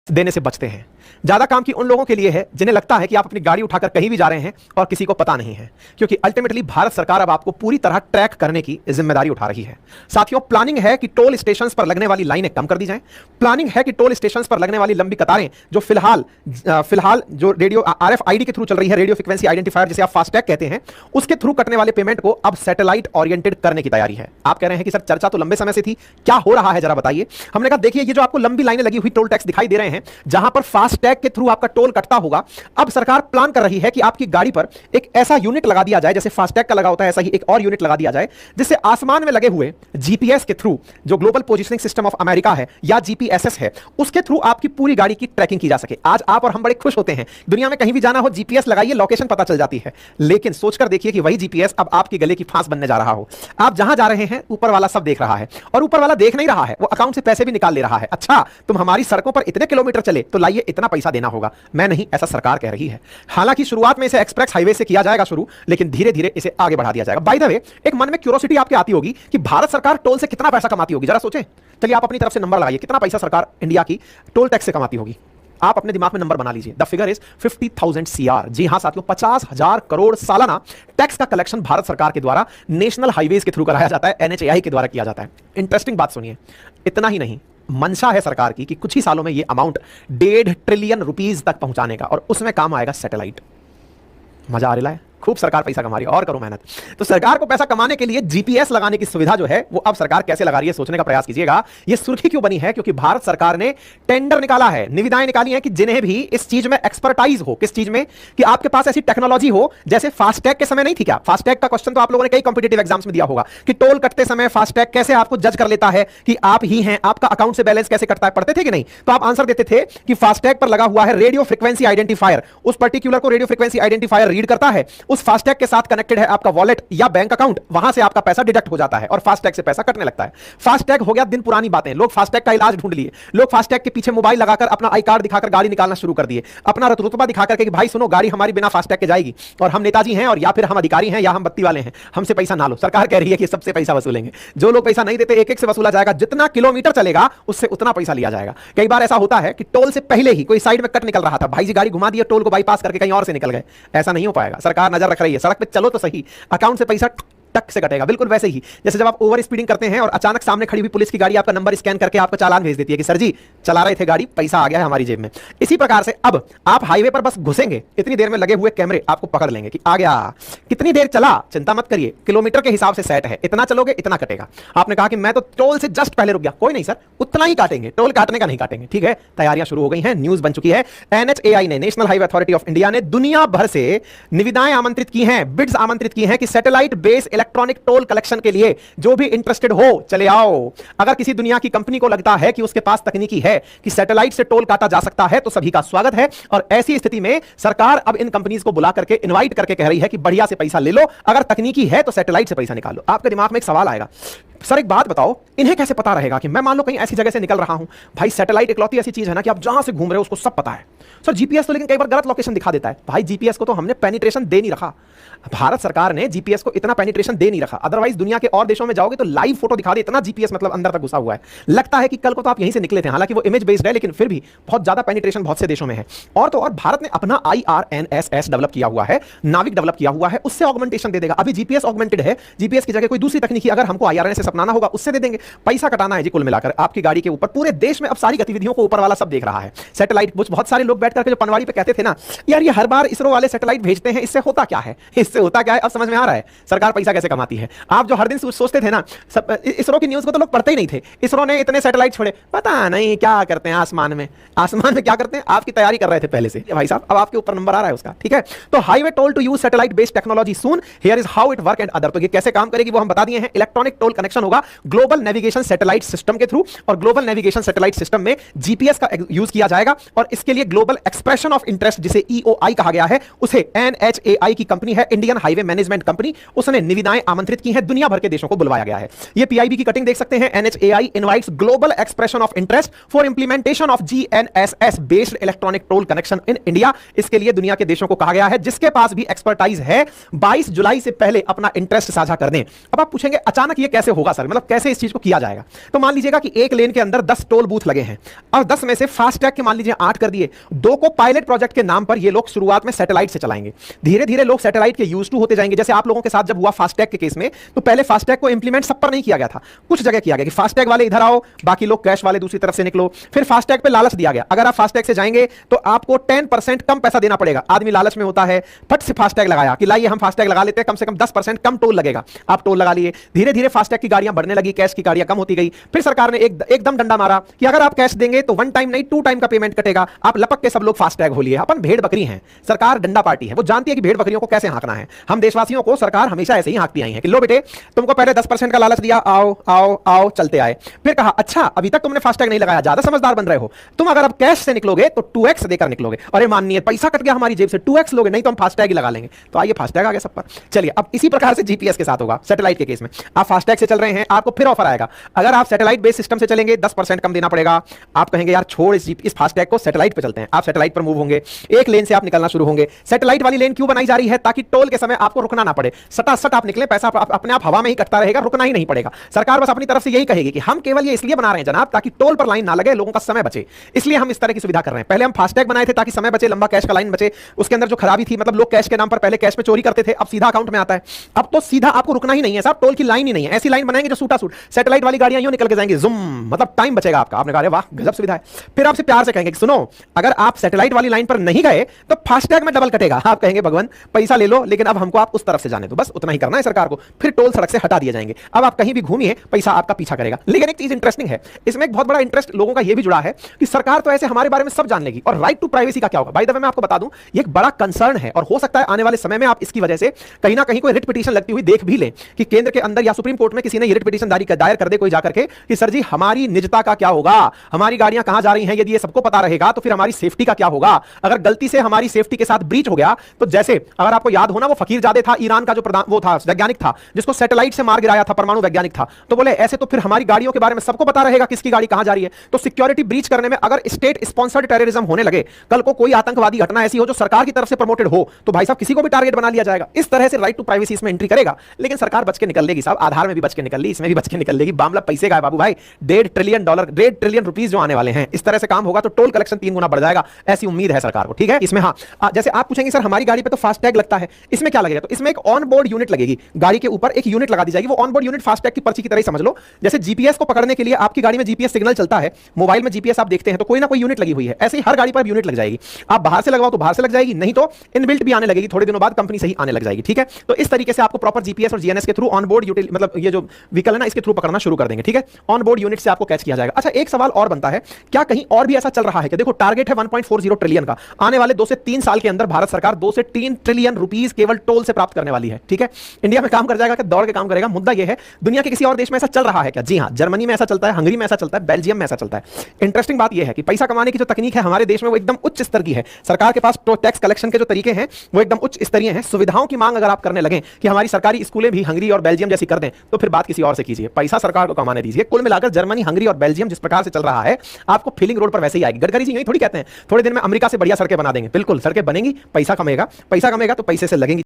देने से बचते हैं। ज्यादा काम की उन लोगों के लिए है जिन्हें लगता है कि आप अपनी गाड़ी उठाकर कहीं भी जा रहे हैं और किसी को पता नहीं है, क्योंकि अल्टीमेटली भारत सरकार अब आपको पूरी तरह ट्रैक करने की जिम्मेदारी उठा रही है। साथियों, प्लानिंग है कि टोल स्टेशन पर लगने वाली लाइनें कम कर दी जाएं। प्लानिंग है कि टोल स्टेशन पर लगने वाली लंबी कतारें जो फिलहाल जो रेडियो RFID के थ्रू चल रही है, रेडियो फ्रिक्वेंसी आइडेंटिफायर जिसे आप फास्टैग कहते हैं, उसके थ्रू कटने वाले पेमेंट को अब सैटेलाइट ओरिएंटेड करने की तैयारी है। आप कह रहे हैं कि सर चर्चा तो लंबे समय से थी, क्या हो रहा है जरा बताइए। हमने कहा देखिए, ये जो आपको लंबी लाइनें लगी हुई टोल टैक्स दिखाई दे रहे हैं जहां पर फास्टैग के थ्रू आपका टोल कटता होगा, अब सरकार प्लान कर रही है कि आपकी गाड़ी पर एक ऐसा यूनिट लगा दिया जाए, जैसे फास्टैग का लगा होता है ऐसा ही एक और यूनिट लगा दिया जाए, जिससे आसमान में लगे हुए जीपीएस के थ्रू, जो global positioning system of America है या जीपीएसएस है, उसके थ्रू आपकी पूरी गाड़ी की ट्रैकिंग की जा सके। आज आप और हम बड़े खुश होते हैं, दुनिया में कहीं भी जाना हो जीपीएस लगाइए, लोकेशन पता चल जाती है। लेकिन सोचकर देखिए कि वही जीपीएस अब आपके गले की फांस बनने जा रहा हो। आप जहां जा रहे हैं ऊपर वाला सब देख रहा है, और ऊपर वाला देख नहीं रहा है, वो अकाउंट से पैसे भी निकाल ले रहा है। अच्छा, तुम हमारी सड़कों पर इतने किलोमीटर चले तो लाइए इतना पैसा देना होगा। मैं नहीं, ऐसा सरकार कह रही है। हालांकि शुरुआत में इसे एक्सप्रेस हाईवे से किया जाएगा शुरू, लेकिन धीरे धीरे इसे आगे बढ़ा दिया जाएगा। बाय द वे, एक मन में क्यूरियोसिटी आपके आती होगी कि भारत सरकार टोल से कितना पैसा कमाती होगी, जरा सोचें। चलिए आप अपनी तरफ से नंबर लगाइए, कितना पैसा सरकार इंडिया की टोल टैक्स से कमाती होगी। आप अपने दिमाग में नंबर बना लीजिए। The figure is 50,000 CR। जी हां साथियों, 50,000 करोड़ सालाना टैक्स का कलेक्शन भारत सरकार के द्वारा नेशनल हाईवेज के थ्रू कराया जाता है, NHAI के द्वारा किया जाता है। इंटरेस्टिंग बात सुनिए, इतना ही नहीं, मंशा है सरकार की कि कुछ ही सालों में यह अमाउंट 1.5 ट्रिलियन रुपीस तक पहुंचाने का, और उसमें काम आएगा सैटेलाइट। मजा आ रहा है, खूब सरकार पैसा कमा रही है, और करो मेहनत। तो सरकार को पैसा कमाने के लिए जीपीएस लगाने की सुविधा जो है वो अब सरकार कैसे लगा रही है, सोचने का प्रयास कीजिएगा। ये सुर्खी क्यों बनी है? क्योंकि भारत सरकार ने टेंडर निकाला है, निविदाएं निकाली हैं कि जिन्हें भी इस चीज में एक्सपर्टाइज हो। किस चीज में? कि आपके पास ऐसी टेक्नोलॉजी हो, जैसे फास्टैग के समय नहीं थी क्या? फास्टैग का क्वेश्चन तो आप लोगों ने कई कॉम्पिटिटिव एग्जाम्स में दिया होगा कि टोल कटते समय फास्टैग कैसे आपको जज कर लेता है कि आप ही हैं, आपका अकाउंट से बैलेंस कैसे कटता है। पढ़ते थे कि नहीं? तो आप आंसर देते थे कि फास्टैग पर लगा हुआ है रेडियो फ्रिक्वेंसी आइडेंटिफायर, उस पर्टिकुलर को रेडियो फ्रिक्वेंसी आइडेंटिफायर रीड करता है, उस फास्टैग के साथ कनेक्टेड है आपका वॉलेट या बैंक अकाउंट, वहां से आपका पैसा डिडक्ट हो जाता है और फास्टैग से पैसा कटने लगता है। फास्टैग हो गया दिन पुरानी बातें, लोग फास्टैग का इलाज ढूंढ लिए, लोग फास्टैग के पीछे मोबाइल लगाकर अपना आई कार्ड दिखाकर गाड़ी निकालना शुरू कर दिए, अपना रुतबा दिखाकर कि भाई सुनो, गाड़ी हमारी बिना फास्टैग के जाएगी और हम नेताजी हैं, और या फिर हम अधिकारी हैं, या हम बत्ती वाले हैं, हमसे पैसा ना लो। सरकार कह रही है कि सबसे पैसा वसूलेंगे, जो लोग पैसा नहीं देते एक एक से वसूला जाएगा, जितना किलोमीटर चलेगा उससे उतना पैसा लिया जाएगा। कई बार ऐसा होता है कि टोल से पहले ही कोई साइड में कट निकल रहा था, भाई जी गाड़ी घुमा दिए, टोल को बाईपास करके कहीं और से निकल गए। ऐसा नहीं हो पाएगा, सरकार नजर रख रही है। सड़क पे चलो तो सही, अकाउंट से पैसा टक से कटेगा। बिल्कुल वैसे ही जैसे जब आप ओवर स्पीडिंग करते हैं और अचानक सामने खड़ी हुई पुलिस की गाड़ी आपका नंबर स्कैन करके आपका चालान भेज देती है कि सर जी चला रहे थे गाड़ी, पैसा आ गया है हमारी जेब में। इसी प्रकार से अब आप हाईवे पर बस घुसेंगे, इतनी देर में लगे हुए कैमरे आपको पकड़ लेंगे कि आ गया, कितनी देर चला, चिंता मत करिए, किलोमीटर के हिसाब से सेट है, इतना चलोगे इतना कटेगा। आपने कहा कि मैं तो टोल से जस्ट पहले रुक गया, कोई नहीं सर, उतना ही काटेंगे, टोल काटने का नहीं काटेंगे। ठीक है, तैयारियां शुरू हो गई हैं, न्यूज बन चुकी है। NHAI ने, national highway authority of India ने दुनिया भर से निविदाएं आमंत्रित की हैं, बिड्स आमंत्रित की हैं कि satellite base electronic toll collection के लिए जो भी इंटरेस्टेड हो चले आओ। अगर किसी दुनिया की कंपनी को लगता है कि उसके पास तकनीकी है कि सैटेलाइट से टोल काटा जा सकता है, तो सभी का स्वागत है। और ऐसी स्थिति में सरकार अब इन कंपनीज को बुला करके, इनवाइट करके कह रही है कि बढ़िया से पैसा ले लो, अगर तकनीकी है तो सैटेलाइट से पैसा निकाल लो। आपके दिमाग में एक सवाल आएगा, सर एक बात बताओ, इन्हें कैसे पता रहेगा कि मैं मान लो कहीं ऐसी जगह से निकल रहा हूं? भाई सैटेलाइट इकलौती ऐसी चीज है ना कि आप जहां से घूम रहे हो उसको सब पता है। सर जीपीएस तो लेकिन कई बार गलत लोकेशन दिखा देता है। भाई जीपीएस को तो हमने पेनिट्रेशन दे नहीं रखा, भारत सरकार ने जीपीएस को इतना पेनिट्रेशन दे नहीं रखा। अदरवाइज दुनिया के और देशों में जाओगे तो लाइव फोटो दिखा दे, इतना जीपीएस मतलब अंदर तक घुसा हुआ है, लगता है कि कल को तो आप यहीं से निकले थे। हालांकि वो इमेज बेस्ड है, लेकिन फिर भी बहुत ज्यादा पेनिट्रेशन बहुत से देशों में है। और तो और भारत ने अपना IRNSS डेवलप किया हुआ है, नाविक डेवलप किया हुआ है, उससे ऑगमेंटेशन दे देगा। अभी जीपीएस ऑगमेंटेड है, जीपीएस की जगह कोई दूसरी तकनीकी अगर हमको IRNSS अपनाना होगा उससे दे देंगे। पैसा कटाना है जी कुल मिलाकर आपकी गाड़ी के ऊपर। पूरे देश में अब सारी गतिविधियों को ऊपर वाला सब देख रहा है। सैटेलाइट, बहुत सारे लोग बैठ करके जो पनवाड़ी पे कहते थे ना, यार ये हर बार इसरो वाले सैटेलाइट भेजते हैं, इससे होता क्या है, इससे होता क्या है, अब समझ में आ रहा है सरकार पैसा कैसे कमाती है। आप जो हर दिन सोचते थे ना, इसरो की न्यूज को तो लोग पढ़ते ही नहीं थे। इसरो ने इतने सैटेलाइट छोड़े, पता नहीं क्या करते हैं आसमान में। आसमान में क्या करते हैं, आपकी तैयारी कर रहे थे पहले से भाई साहब, अब आपके ऊपर नंबर आ रहा है उसका। ठीक है, तो highway toll to use satellite based technology soon, here is how it work and other. तो ये कैसे काम करेगी वो हम बता दिए हैं। इलेक्ट्रॉनिक टोल कनेक्शन होगा ग्लोबल नेविगेशन सैटेलाइट सिस्टम के थ्रू, और ग्लोबल नेविगेशन सैटेलाइट सिस्टम में जीपीएस का यूज किया जाएगा। और इसके लिए ग्लोबल एक्सप्रेशन ऑफ इंटरेस्ट, जिसे EOI कहा गया है, उसे NHAI की कंपनी है, इंडियन हाईवे मैनेजमेंट कंपनी, उसने निविदाएं आमंत्रित की हैं, दुनिया भर के देशों को बुलवाया गया है। ये PIB की कटिंग देख सकते हैं। NHAI invites global expression of interest for implementation of GNSS based electronic toll connection in India. इसके लिए दुनिया के देशों को कहा गया है जिसके पास भी एक्सपर्टाइज है 22 जुलाई से पहले अपना इंटरेस्ट साझा कर दें। अब आप पूछेंगे अचानक ये कैसे होगा सर, मतलब कैसे इस चीज को किया जाएगा? तो मान लीजिएगा कि एक लेन के अंदर 10 टोल बूथ लगे हैं और 10 में से फास्टैग के मान लीजिए 8 कर दिए, 2 को पायलट प्रोजेक्ट के नाम पर ये लोग शुरुआत में सैटेलाइट से चलाएंगे। धीरे धीरे लोग सैटेलाइट के यूज टू होते जाएंगे। जैसे आप लोगों के साथ जब हुआ फास्टैग के केस में, तो पहले फास्टैग को इंप्लीमेंट सब पर नहीं किया गया था, कुछ जगह किया गया कि फास्टैग वाले इधर आओ, बाकी लोग कैश वाले दूसरी तरफ से निकलो। फिर फास्टैग पे लालच दिया गया, अगर आप फास्टैग से जाएंगे तो आपको 10% कम पैसा देना पड़ेगा। आदमी लालच में होता है, फट से फास्टैग लगाया कि लाइए हम फास्टैग लगा लेते हैं, कम से कम 10% कम टोल लगेगा। आप टोल लगा लिए, धीरे धीरे फास्टैग की गाड़ियां बढ़ने लगी, कैश की गाड़ियां कम होती गई। फिर सरकार ने एकदम डंडा मारा कि अगर आप कैश देंगे तो 1 टाइम नहीं 2 टाइम का पेमेंट कटेगा। आप लपक के सब लोग फास्टैग हो लिए। अपन भेड़ बकरी हैं, सरकार डंडा पार्टी है, वो जानती है कि भेड़ बकरियों को कैसे हाँकना है। हम देशवासियों को सरकार हमेशा ऐसे ही हाँकती आई है कि लो बेटे, तुमको पहले 10% का लालच दिया, आओ आओ आओ, चलते आए। फिर कहा अच्छा अभी तक तुमने फास्टैग नहीं लगाया, ज्यादा समझदार बन रहे हो तुम, अगर अब कैश से निकलोगे तो 2x देकर निकलोगे। अरे माननीय पैसा कट गया हमारी जेब से, 2x लोगे, नहीं तो हम फास्टैग ही लगा लेंगे। तो आइए फास्टैग आ गया सब पर। चलिए अब इसी प्रकार से जीपीएस के साथ होगा सैटेलाइट के केस में। आप फास्टैग से चल रहे हैं, आपको फिर ऑफर आएगा, अगर आप सैटेलाइट बेस्ड सिस्टम से चलेंगे 10% कम देना पड़ेगा। आप कहेंगे यार छोड़ इस फास्टैग को, सैटेलाइट पे चलते हैं। आप सैटेलाइट पर मूव होंगे, एक लेन से आप निकलना शुरू होंगे। सैटेलाइट वाली लेन क्यों बनाई जा रही है? ताकि टोल के समय आपको रुकना ना पड़े, सटासट आप निकले, पैसा अपने आप हवा में ही कटता रहेगा, रुकना ही नहीं पड़ेगा। सरकार बस अपनी तरफ से यही कहेगी कि हम केवल ये इसलिए बना रहे हैं जनाब ताकि टोल पर लाइन ना लगे, लोगों का समय बचे, इसलिए हम इस तरह की सुविधा कर रहे हैं। पहले हम फास्टैग बनाए थे ताकि समय बचे, लंबा कैश का लाइन बचे। उसके अंदर जो खराबी थी, मतलब लोग कैश के नाम पर पहले कैश में चोरी करते थे, अब सीधा अकाउंट में आता है। अब तो सीधा आपको रुकना ही नहीं है साहब, टोल की लाइन ही नहीं है, ऐसी लाइन बनाएंगे जो सूटा सूट। सैटेलाइट वाली गाड़ियां यूं निकल के जाएंगी जुम, मतलब टाइम बचेगा आपका। आपने कहा वाह गजब सुविधा है। फिर आपसे प्यार से कहेंगे कि सुनो, अगर आप सैटेलाइट वाली लाइन पर नहीं गए तो फास्टैग में डबल कटेगा। आप कहेंगे भगवान पैसा ले लो, लेकिन अब हमको आप उस तरफ से जाने दो, बस उतना ही करना है सरकार को। फिर टोल सड़क से हटा दिए जाएंगे। अब आप कहीं भी घूमिए, पैसा आपका पीछा करेगा। लेकिन एक चीज इंटरेस्टिंग है, इसमें एक बहुत बड़ा इंटरेस्ट लोगों का यह भी जुड़ा है कि सरकार तो ऐसे हमारे बारे में सब जान लेगी, और राइट टू प्राइवेसी का क्या होगा? बाय द वे मैं आपको बता दूं, ये एक बड़ा कंसर्न है, और हो सकता है आने वाले समय में आप इसकी वजह से कहीं ना कहीं कोई रिट पिटीशन लगती हुई देख भी लें कि केंद्र के अंदर या सुप्रीम कोर्ट में किसी ने ये रिट पिटीशन दायर कर दे कोई जाकर के कि सर जी हमारी निजता का क्या होगा, हमारी गाड़ियां कहां जा रही हैं, यदि ये सबको पता रहेगा तो फिर हमारी सेफ्टी का क्या होगा? अगर गलती से हमारी सेफ्टी के साथ ब्रीच हो गया तो जैसे अगर आपको याद हो ना, वो फकीरजादे था, ईरान का जो वो था वैज्ञानिक था जिसको सैटेलाइट से मार गिराया था, परमाणु वैज्ञानिक था, तो बोले ऐसे तो फिर हमारी गाड़ियों के बारे में सबको पता रहेगा किसकी गाड़ी कहां जा रही है। तो सिक्योरिटी ब्रीच करने में अगर स्टेट स्पॉन्सर्ड टेररिज्म होने लगे, कल को कोई आतंकवादी घटना ऐसी हो जो सरकार की तरफ से प्रमोटेड हो, तो भाई साहब किसी को भी टारगेट बना लिया जाएगा। इस तरह से राइट टू प्राइवेसी इसमें एंट्री करेगा। लेकिन सरकार बच के निकल लेगी साहब, आधार में भी बच के निकल ली, इसमें भी बच के निकल लेगी। मामला पैसे का है बाबू भाई, $1.5 ट्रिलियन, $1.5 ट्रिलियन रुपीस जो आने वाले हैं। इस तरह से काम होगा तो टोल कलेक्शन 3 गुना बढ़ जाएगा, ऐसी उम्मीद है सरकार को। ठीक है, इसमें हाँ, जैसे आप पूछेंगे सर हमारी गाड़ी पे तो फास्टैग लगता है, इसमें क्या लगेगा? तो इसमें एक ऑन बोर्ड यूनिट लगेगी, गाड़ी के ऊपर एक यूनिट लगा दी जाएगी। वो ऑन बोर्ड यूनिट फास्टैग की पर्ची की तरह ही समझ लो। जैसे जीपीएस को पकड़ने के लिए आपकी गाड़ी में जीपीएस सिग्नल चलता है, मोबाइल में जीपीएस आप देखते हैं तो कोई ना कोई यूनिट लगी हुई है, ऐसे ही हर गाड़ी पर यूनिट लग जाएगी। आप बाहर से लगवाओ तो बाहर से लग जाएगी, नहीं तो इनबिल्ट भी आने लगेगी, थोड़े दिनों बाद कंपनी से ही आने लग जाएगी। ठीक है, तो इस तरीके से आपको प्रॉपर जीपीएस और जीएनएस के थ्रू ऑन बोर्ड मतलब ये जो व्हीकल है ना, इसके थ्रू पकड़ना शुरू कर देंगे। ठीक है, ऑन बोर्ड यूनिट से आपको कैच किया जाएगा। अच्छा, एक सवाल और बनता है, क्या कहीं और भी ऐसा चल रहा है कि देखो टारगेट है 1.40 ट्रिलियन का, आने वाले 2 से 3 साल के अंदर भारत सरकार 2 से 3 ट्रिलियन रुपीस केवल टोल से प्राप्त करने वाली है। ठीक है, इंडिया में काम कर जाएगा कि दौड़ के काम करेगा? मुद्दा यह है, दुनिया के किसी और देश में ऐसा चल रहा है क्या? जी हां, जर्मनी में ऐसा चलता है, हंगरी में ऐसा चलता है, बेल्जियम में ऐसा चलता है। इंटरेस्टिंग बात यह है कि पैसा कमाने की जो तकनीक है हमारे देश में वो एकदम उच्च स्तर की है। सरकार के पास टैक्स कलेक्शन के जो तरीके हैं वो एकदम उच्च स्तरीय हैं। सुविधाओं की मांग अगर आप करने लगे कि हमारी सरकारी स्कूलें भी हंगरी और बेल्जियम जैसी कर दें, तो फिर बात किसी और से कीजिए, पैसा सरकार को कमाने दीजिए। कुल मिलाकर जर्मनी, हंगरी और बेल्जियम जिस प्रकार से चल रहा है, आपको फीलिंग रोड पर वैसे ही आएगी। गडकरी जी यही थोड़ी कहते हैं थोड़े दिन में अमेरिका से बढ़िया सड़कें बना देंगे। बिल्कुल, सड़कें बनेंगी, पैसा कमेगा, पैसा कमेगा तो पैसे से लगेंगी